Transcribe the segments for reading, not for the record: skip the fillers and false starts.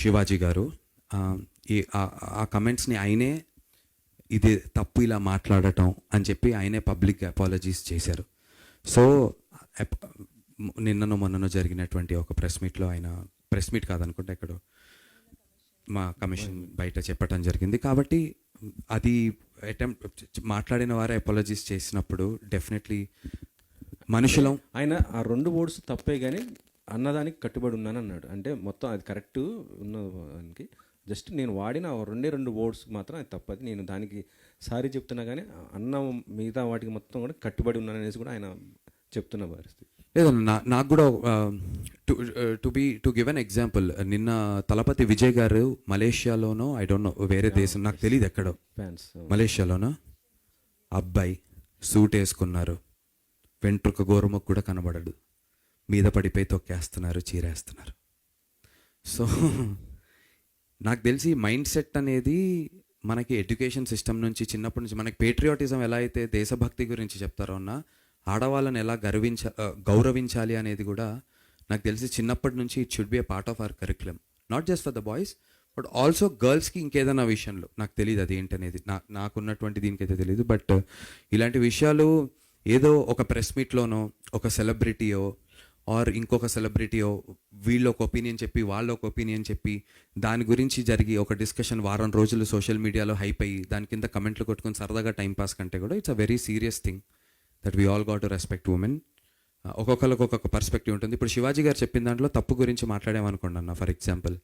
శివాజీ గారు ఆ కమెంట్స్ని ఆయనే ఇది తప్పు ఇలా మాట్లాడటం అని చెప్పి ఆయనే పబ్లిక్ అపాలజీస్ చేశారు. సో నిన్నను మొన్నను జరిగినటువంటి ఒక ప్రెస్ మీట్లో ఆయన ప్రెస్ మీట్ కాదనుకుంటే ఎక్కడో మా కమిషన్ బయట చెప్పడం జరిగింది. కాబట్టి అది అటెంప్ట్ మాట్లాడిన వారే అపాలజీస్ చేసినప్పుడు డెఫినెట్లీ మనుషులం. ఆయన ఆ 2 వర్డ్స్ తప్పే కానీ అన్నదానికి కట్టుబడి ఉన్నాను అన్నాడు. అంటే మొత్తం అది కరెక్ట్ ఉన్నదానికి జస్ట్ నేను వాడిన 2 వర్డ్స్ మాత్రం అది తప్పది. నేను దానికి సారీ చెప్తున్నా కానీ అన్న మిగతా వాటికి మొత్తం కూడా కట్టుబడి ఉన్నాను అనేసి కూడా ఆయన చెప్తున్న పరిస్థితి. లేదన్నా నాకు కూడా టు గివ్ అన్ ఎగ్జాంపుల్, నిన్న తలపతి విజయ్ గారు మలేషియాలోనో ఐ డోంట్ నో వేరే దేశం నాకు తెలియదు ఎక్కడో ఫ్యాన్స్ మలేషియాలోనో అబ్బాయి సూట్ వేసుకున్నారు, వెంట్రుక గోరుముకు కూడా కనబడడు, మీద పడిపోయి తొక్కేస్తున్నారు, చీరేస్తున్నారు. సో నాకు తెలిసి మైండ్ సెట్ అనేది మనకి ఎడ్యుకేషన్ సిస్టమ్ నుంచి చిన్నప్పటి నుంచి మనకి పేట్రియాటిజం ఎలా అయితే దేశభక్తి గురించి చెప్తారో అన్న ఆడవాళ్ళని ఎలా గౌరవించాలి అనేది కూడా నాకు తెలిసి చిన్నప్పటి నుంచి it should be a part of our curriculum, not just for the boys but also గర్ల్స్కి. ఇంకేదైనా విషయంలో నాకు తెలియదు అది ఏంటనేది, నాకున్నటువంటి దీనికైతే తెలియదు. బట్ ఇలాంటి విషయాలు ఏదో ఒక ప్రెస్ మీట్లోనో ఒక సెలబ్రిటీయో ఆర్ ఇంకొక సెలబ్రిటీయో వీళ్ళు ఒక ఒపీనియన్ చెప్పి వాళ్ళు ఒక ఒపీనియన్ చెప్పి దాని గురించి జరిగి ఒక డిస్కషన్ వారం రోజులు సోషల్ మీడియాలో హైప్ అయ్యి దాని కింద కమెంట్లు కొట్టుకొని సరదాగా టైంపాస్ కంటే కూడా it's a very serious thing that we all got to respect women. ఒక్కొక్కరికి ఒక్కొక్క పర్స్పెక్టివ్ ఉంటుంది. ఇప్పుడు శివాజీ గారు చెప్పిన దాంట్లో తప్పు గురించి మాట్లాడామనుకోండి అన్న, ఫర్ ఎగ్జాంపుల్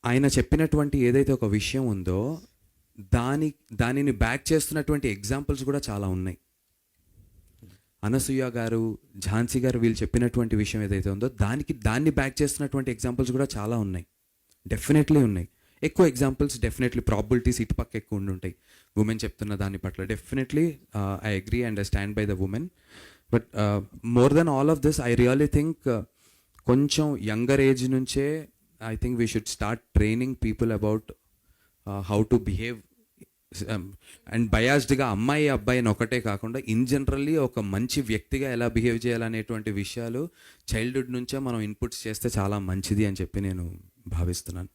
ఆయన చెప్పినటువంటి ఏదైతే ఒక విషయం ఉందో దానిని బ్యాక్ చేస్తున్నటువంటి ఎగ్జాంపుల్స్ కూడా చాలా ఉన్నాయి. అనసూయ గారు, ఝాన్సీ గారు వీళ్ళు చెప్పినటువంటి విషయం ఏదైతే ఉందో దాన్ని బ్యాక్ చేస్తున్నటువంటి ఎగ్జాంపుల్స్ కూడా చాలా ఉన్నాయి, డెఫినెట్లీ ఉన్నాయి. ఎక్కువ ఎగ్జాంపుల్స్ డెఫినెట్లీ ప్రాబిలిటీస్ ఇటుపక్క ఎక్కువ ఉంటాయి ఉమెన్ చెప్తున్న దాని పట్ల. Definitely I agree and I stand by the women. But more than all of this I really think కొంచెం యంగర్ ఏజ్ నుంచే I think we should start training people about how to behave and బయాస్డ్గా అమ్మాయి అబ్బాయిని ఒకటే కాకుండా in generally ఒక మంచి వ్యక్తిగా ఎలా బిహేవ్ చేయాలనేటువంటి విషయాలు చైల్డ్హుడ్ నుంచే మనం ఇన్పుట్స్ చేస్తే చాలా మంచిది అని చెప్పి నేను భావిస్తున్నాను.